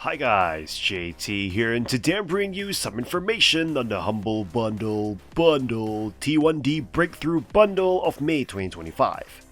Hi guys, JT here, and today I'm bringing you some information on the Humble Bundle T1D Breakthrough Bundle of May 2025.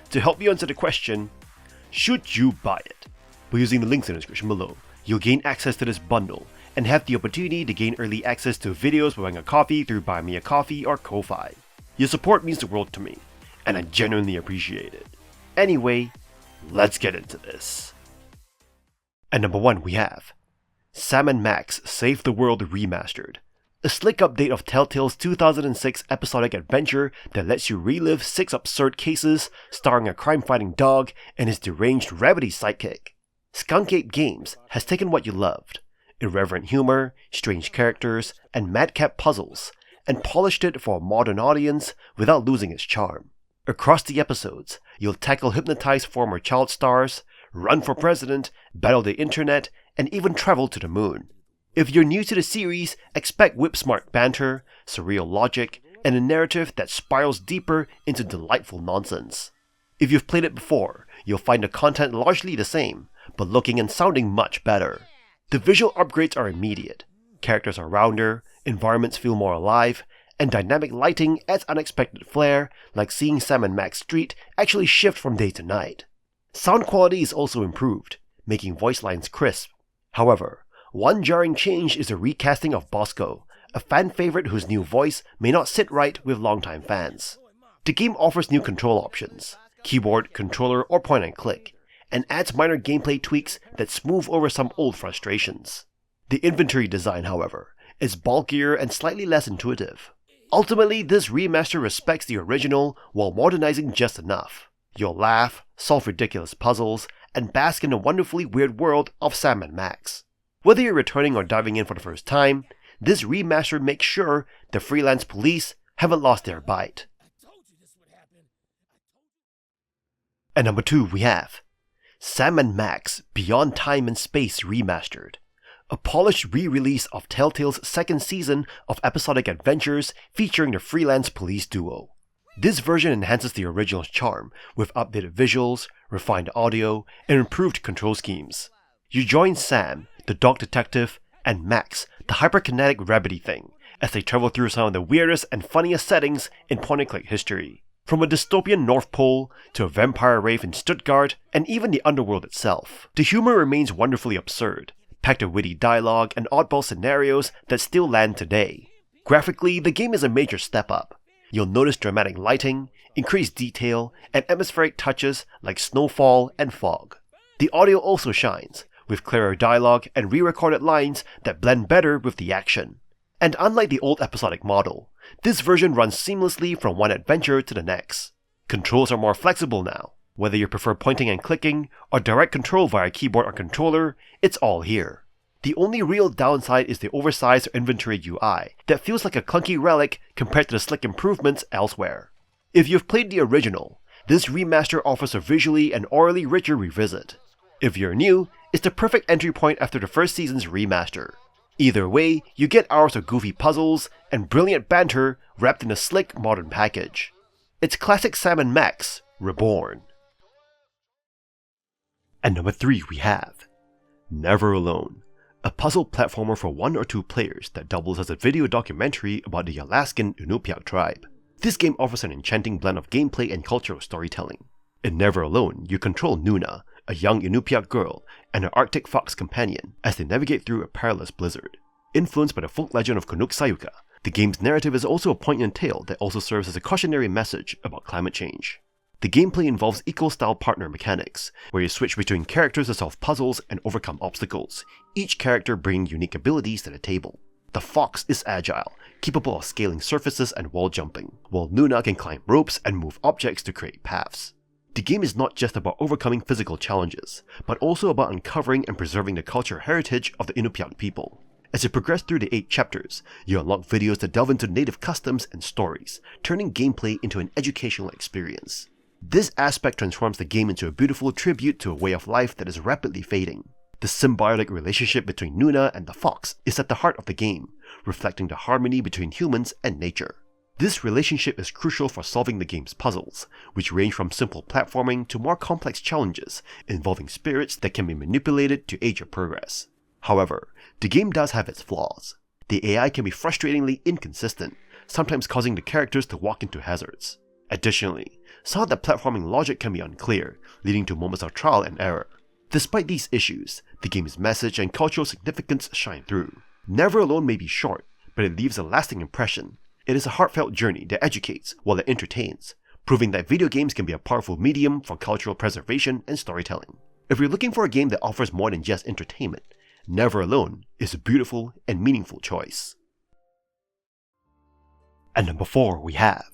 To help you answer the question, should you buy it? By using the links in the description below, you'll gain access to this bundle and have the opportunity to gain early access to videos by buying a coffee through Buy Me a Coffee or Ko-Fi. Your support means the world to me, and I genuinely appreciate it. Anyway, let's get into this. At number 1 we have Sam & Max Save the World Remastered, a slick update of Telltale's 2006 episodic adventure that lets you relive 6 absurd cases starring a crime-fighting dog and his deranged rabbity sidekick. Skunk Ape Games has taken what you loved, irreverent humor, strange characters, and madcap puzzles, and polished it for a modern audience without losing its charm. Across the episodes, you'll tackle hypnotized former child stars, run for president, battle the internet, and even travel to the moon. If you're new to the series, expect whip-smart banter, surreal logic, and a narrative that spirals deeper into delightful nonsense. If you've played it before, you'll find the content largely the same, but looking and sounding much better. The visual upgrades are immediate, characters are rounder, environments feel more alive, and dynamic lighting adds unexpected flair, like seeing Sam & Max Street actually shift from day to night. Sound quality is also improved, making voice lines crisp. However, one jarring change is the recasting of Bosco, a fan favorite whose new voice may not sit right with longtime fans. The game offers new control options, keyboard, controller, or point and click, and adds minor gameplay tweaks that smooth over some old frustrations. The inventory design, however, is bulkier and slightly less intuitive. Ultimately, this remaster respects the original while modernizing just enough. You'll laugh, solve ridiculous puzzles, and bask in the wonderfully weird world of Sam & Max. Whether you're returning or diving in for the first time, this remaster makes sure the freelance police haven't lost their bite. At number 2 we have Sam & Max Beyond Time and Space Remastered, a polished re-release of Telltale's second season of episodic adventures featuring the freelance police duo. This version enhances the original's charm with updated visuals, refined audio, and improved control schemes. You join Sam, the dog detective, and Max, the hyperkinetic rabbity thing, as they travel through some of the weirdest and funniest settings in point-and-click history. From a dystopian North Pole to a vampire rave in Stuttgart, and even the underworld itself, the humor remains wonderfully absurd, packed with witty dialogue and oddball scenarios that still land today. Graphically, the game is a major step up. You'll notice dramatic lighting, increased detail, and atmospheric touches like snowfall and fog. The audio also shines, with clearer dialogue and re-recorded lines that blend better with the action. And unlike the old episodic model, this version runs seamlessly from one adventure to the next. Controls are more flexible now. Whether you prefer pointing and clicking, or direct control via keyboard or controller, it's all here. The only real downside is the oversized inventory UI that feels like a clunky relic compared to the slick improvements elsewhere. If you've played the original, this remaster offers a visually and orally richer revisit. If you're new, it's the perfect entry point after the first season's remaster. Either way, you get hours of goofy puzzles and brilliant banter wrapped in a slick modern package. It's classic Sam & Max reborn. At number 3 we have Never Alone, a puzzle platformer for 1 or 2 players that doubles as a video documentary about the Alaskan Inupiaq tribe. This game offers an enchanting blend of gameplay and cultural storytelling. In Never Alone, you control Nuna, a young Inupiaq girl, and her Arctic fox companion as they navigate through a perilous blizzard. Influenced by the folk legend of Kunuk Sayuka, the game's narrative is also a poignant tale that also serves as a cautionary message about climate change. The gameplay involves equal-style partner mechanics, where you switch between characters to solve puzzles and overcome obstacles, each character bringing unique abilities to the table. The fox is agile, capable of scaling surfaces and wall jumping, while Nuna can climb ropes and move objects to create paths. The game is not just about overcoming physical challenges, but also about uncovering and preserving the cultural heritage of the Inupiaq people. As you progress through the 8 chapters, you unlock videos that delve into native customs and stories, turning gameplay into an educational experience. This aspect transforms the game into a beautiful tribute to a way of life that is rapidly fading. The symbiotic relationship between Nuna and the fox is at the heart of the game, reflecting the harmony between humans and nature. This relationship is crucial for solving the game's puzzles, which range from simple platforming to more complex challenges involving spirits that can be manipulated to aid your progress. However, the game does have its flaws. The AI can be frustratingly inconsistent, sometimes causing the characters to walk into hazards. Additionally, some of the platforming logic can be unclear, leading to moments of trial and error. Despite these issues, the game's message and cultural significance shine through. Never Alone may be short, but it leaves a lasting impression. It is a heartfelt journey that educates while it entertains, proving that video games can be a powerful medium for cultural preservation and storytelling. If you're looking for a game that offers more than just entertainment, Never Alone is a beautiful and meaningful choice. At number 4 we have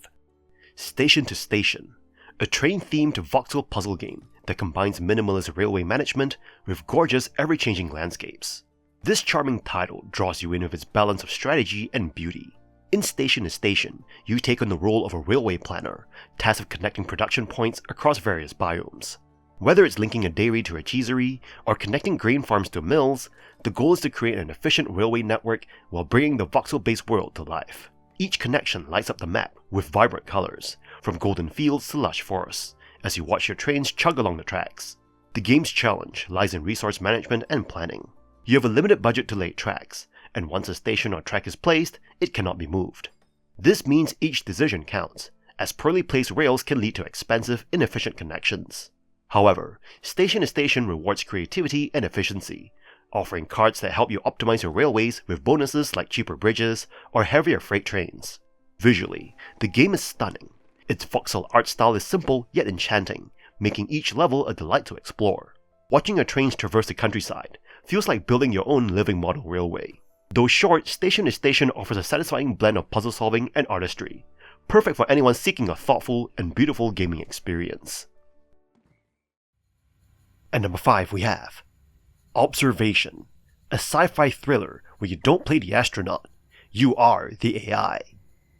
Station to Station, a train-themed voxel puzzle game that combines minimalist railway management with gorgeous ever-changing landscapes. This charming title draws you in with its balance of strategy and beauty. In Station to Station, you take on the role of a railway planner, tasked with connecting production points across various biomes. Whether it's linking a dairy to a cheesery, or connecting grain farms to mills, the goal is to create an efficient railway network while bringing the voxel-based world to life. Each connection lights up the map with vibrant colors, from golden fields to lush forests, as you watch your trains chug along the tracks. The game's challenge lies in resource management and planning. You have a limited budget to lay tracks, and once a station or track is placed, it cannot be moved. This means each decision counts, as poorly placed rails can lead to expensive, inefficient connections. However, Station to Station rewards creativity and efficiency, offering cards that help you optimize your railways with bonuses like cheaper bridges or heavier freight trains. Visually, the game is stunning. Its voxel art style is simple yet enchanting, making each level a delight to explore. Watching your trains traverse the countryside feels like building your own living model railway. Though short, Station to Station offers a satisfying blend of puzzle solving and artistry, perfect for anyone seeking a thoughtful and beautiful gaming experience. At number 5 we have Observation, a sci-fi thriller where you don't play the astronaut, you are the AI.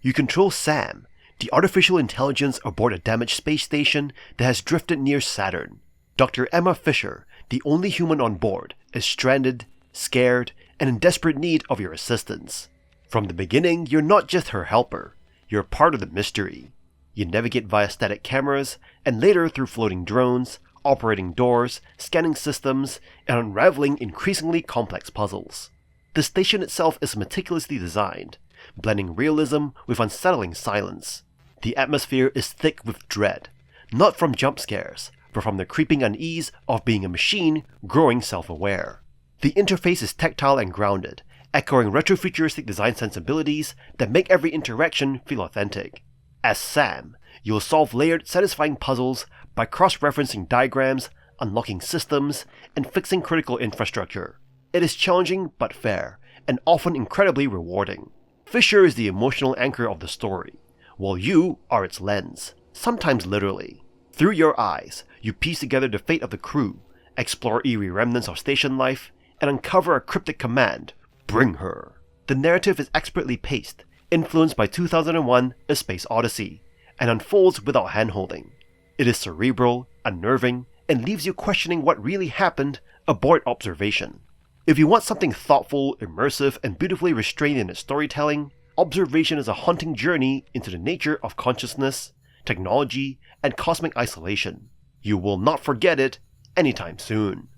You control Sam, the artificial intelligence aboard a damaged space station that has drifted near Saturn. Dr. Emma Fisher, the only human on board, is stranded, scared, and in desperate need of your assistance. From the beginning, you're not just her helper, you're part of the mystery. You navigate via static cameras, and later through floating drones, operating doors, scanning systems, and unraveling increasingly complex puzzles. The station itself is meticulously designed, blending realism with unsettling silence. The atmosphere is thick with dread, not from jump scares, but from the creeping unease of being a machine growing self-aware. The interface is tactile and grounded, echoing retro-futuristic design sensibilities that make every interaction feel authentic. As Sam, you'll solve layered, satisfying puzzles by cross-referencing diagrams, unlocking systems, and fixing critical infrastructure. It is challenging but fair, and often incredibly rewarding. Fisher is the emotional anchor of the story, while you are its lens, sometimes literally. Through your eyes, you piece together the fate of the crew, explore eerie remnants of station life, and uncover a cryptic command: bring her. The narrative is expertly paced, influenced by 2001: A Space Odyssey, and unfolds without handholding. It is cerebral, unnerving, and leaves you questioning what really happened aboard Observation. If you want something thoughtful, immersive, and beautifully restrained in its storytelling, Observation is a haunting journey into the nature of consciousness, technology, and cosmic isolation. You will not forget it anytime soon.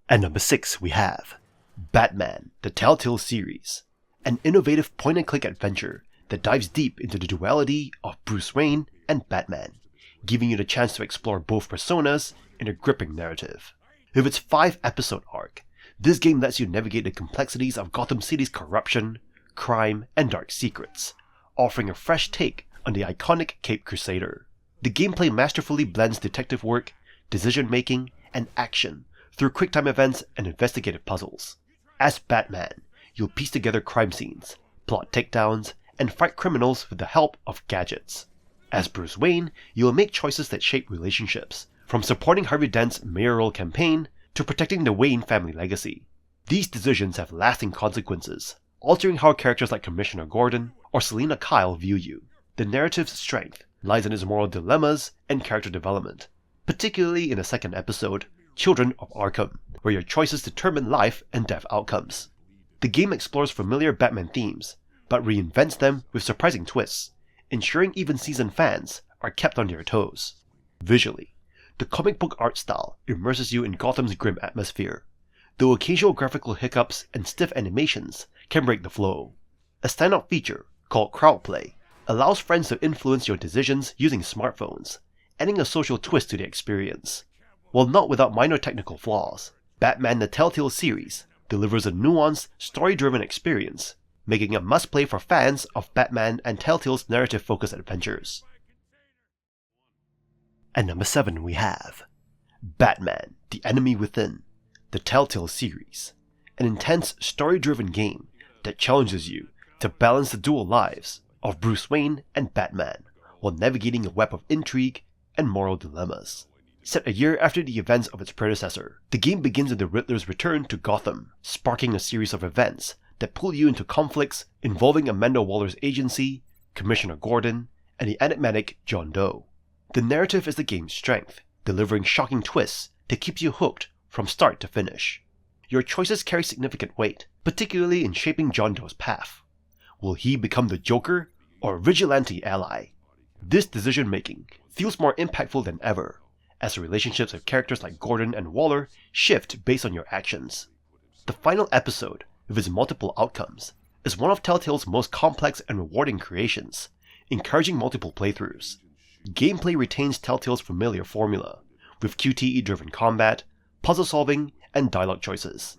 At number 6 we have Batman, the Telltale series, an innovative point-and-click adventure that dives deep into the duality of Bruce Wayne and Batman, giving you the chance to explore both personas in a gripping narrative. With its 5-episode arc, this game lets you navigate the complexities of Gotham City's corruption, crime, and dark secrets, offering a fresh take on the iconic Caped Crusader. The gameplay masterfully blends detective work, decision-making, and action through quick-time events and investigative puzzles. As Batman, you'll piece together crime scenes, plot takedowns, and fight criminals with the help of gadgets. As Bruce Wayne, you'll make choices that shape relationships, from supporting Harvey Dent's mayoral campaign to protecting the Wayne family legacy. These decisions have lasting consequences, altering how characters like Commissioner Gordon or Selina Kyle view you. The narrative's strength lies in its moral dilemmas and character development, particularly in the second episode, Children of Arkham, where your choices determine life and death outcomes. The game explores familiar Batman themes, but reinvents them with surprising twists, ensuring even seasoned fans are kept on their toes. Visually, the comic book art style immerses you in Gotham's grim atmosphere, though occasional graphical hiccups and stiff animations can break the flow. A standout feature, called crowdplay, allows friends to influence your decisions using smartphones, adding a social twist to the experience. While not without minor technical flaws, Batman the Telltale series delivers a nuanced, story-driven experience, making a must-play for fans of Batman and Telltale's narrative-focused adventures. At number 7 we have Batman, The Enemy Within, the Telltale series, an intense, story-driven game that challenges you to balance the dual lives of Bruce Wayne and Batman while navigating a web of intrigue and moral dilemmas. Set a year after the events of its predecessor, the game begins with the Riddler's return to Gotham, sparking a series of events that pull you into conflicts involving Amanda Waller's agency, Commissioner Gordon, and the enigmatic John Doe. The narrative is the game's strength, delivering shocking twists that keeps you hooked from start to finish. Your choices carry significant weight, particularly in shaping John Doe's path. Will he become the Joker or a vigilante ally? This decision-making feels more impactful than ever, as the relationships of characters like Gordon and Waller shift based on your actions. The final episode, with its multiple outcomes, is one of Telltale's most complex and rewarding creations, encouraging multiple playthroughs. Gameplay retains Telltale's familiar formula, with QTE-driven combat, puzzle solving, and dialogue choices.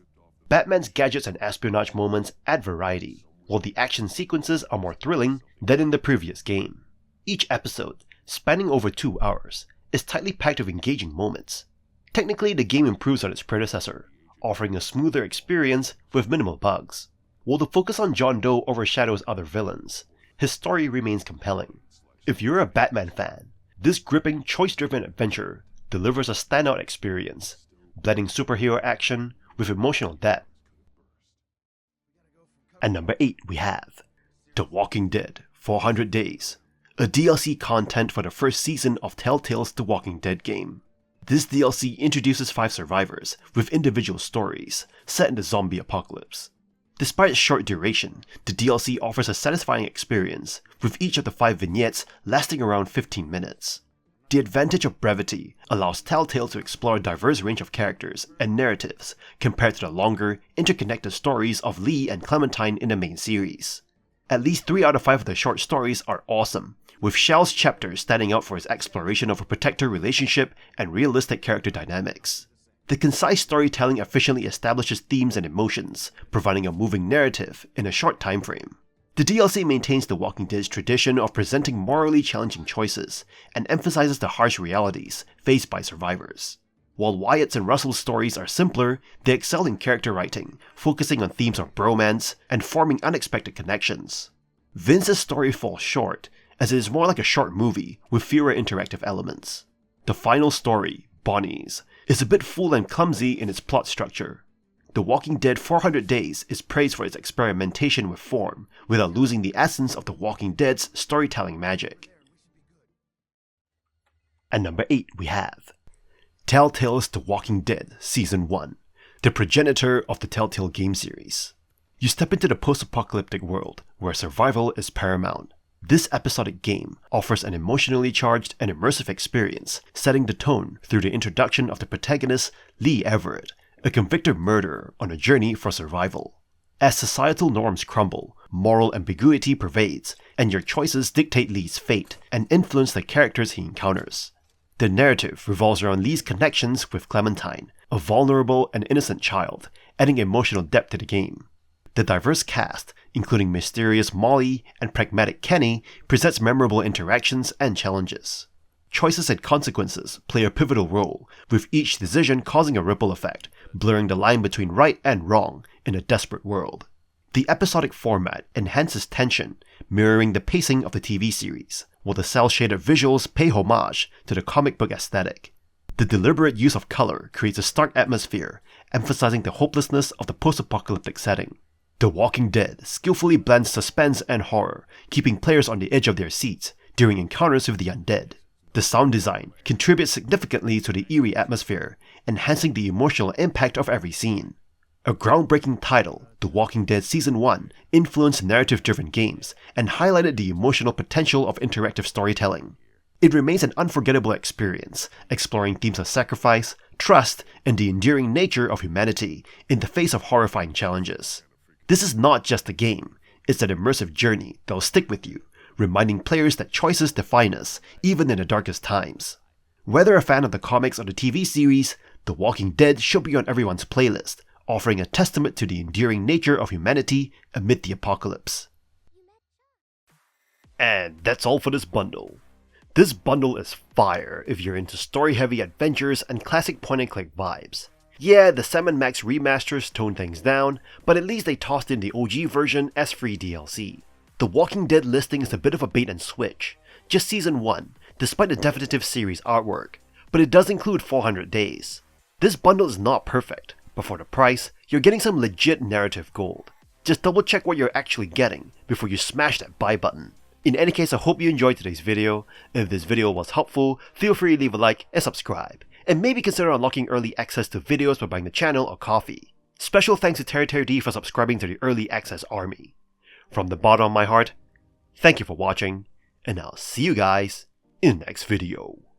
Batman's gadgets and espionage moments add variety, while the action sequences are more thrilling than in the previous game. Each episode, spanning over 2 hours, is tightly packed with engaging moments. Technically, the game improves on its predecessor, offering a smoother experience with minimal bugs. While the focus on John Doe overshadows other villains, his story remains compelling. If you're a Batman fan, this gripping, choice-driven adventure delivers a standout experience, blending superhero action with emotional depth. At number 8 we have The Walking Dead 400 Days, a DLC content for the first season of Telltale's The Walking Dead game. This DLC introduces 5 survivors with individual stories set in the zombie apocalypse. Despite its short duration, the DLC offers a satisfying experience, with each of the 5 vignettes lasting around 15 minutes. The advantage of brevity allows Telltale to explore a diverse range of characters and narratives compared to the longer, interconnected stories of Lee and Clementine in the main series. At least 3 out of 5 of the short stories are awesome, with Shell's chapter standing out for its exploration of a protector relationship and realistic character dynamics. The concise storytelling efficiently establishes themes and emotions, providing a moving narrative in a short time frame. The DLC maintains The Walking Dead's tradition of presenting morally challenging choices, and emphasizes the harsh realities faced by survivors. While Wyatt's and Russell's stories are simpler, they excel in character writing, focusing on themes of bromance and forming unexpected connections. Vince's story falls short, as it is more like a short movie with fewer interactive elements. The final story, Bonnie's, is a bit full and clumsy in its plot structure. The Walking Dead 400 Days is praised for its experimentation with form, without losing the essence of The Walking Dead's storytelling magic. At number 8 we have Telltale's The Walking Dead Season 1, the progenitor of the Telltale game series. You step into the post-apocalyptic world, where survival is paramount. This episodic game offers an emotionally charged and immersive experience, setting the tone through the introduction of the protagonist, Lee Everett, a convicted murderer on a journey for survival. As societal norms crumble, moral ambiguity pervades, and your choices dictate Lee's fate and influence the characters he encounters. The narrative revolves around Lee's connections with Clementine, a vulnerable and innocent child, adding emotional depth to the game. The diverse cast, including mysterious Molly and pragmatic Kenny, presents memorable interactions and challenges. Choices and consequences play a pivotal role, with each decision causing a ripple effect, blurring the line between right and wrong in a desperate world. The episodic format enhances tension, mirroring the pacing of the TV series, while the cel-shaded visuals pay homage to the comic book aesthetic. The deliberate use of color creates a stark atmosphere, emphasizing the hopelessness of the post-apocalyptic setting. The Walking Dead skillfully blends suspense and horror, keeping players on the edge of their seats during encounters with the undead. The sound design contributes significantly to the eerie atmosphere, enhancing the emotional impact of every scene. A groundbreaking title, The Walking Dead Season 1 influenced narrative-driven games and highlighted the emotional potential of interactive storytelling. It remains an unforgettable experience, exploring themes of sacrifice, trust, and the enduring nature of humanity in the face of horrifying challenges. This is not just a game, it's an immersive journey that will stick with you, reminding players that choices define us, even in the darkest times. Whether a fan of the comics or the TV series, The Walking Dead should be on everyone's playlist, offering a testament to the enduring nature of humanity amid the apocalypse. And that's all for this bundle. This bundle is fire if you're into story-heavy adventures and classic point-and-click vibes. Yeah, the Sam & Max remasters toned things down, but at least they tossed in the OG version as free DLC. The Walking Dead listing is a bit of a bait and switch, just Season 1, despite the definitive series artwork, but it does include 400 days. This bundle is not perfect, but for the price, you're getting some legit narrative gold. Just double check what you're actually getting before you smash that buy button. In any case, I hope you enjoyed today's video. If this video was helpful, feel free to leave a like and subscribe, and maybe consider unlocking early access to videos by buying the channel or coffee. Special thanks to Telltale for subscribing to the early access army. From the bottom of my heart, thank you for watching, and I'll see you guys in the next video.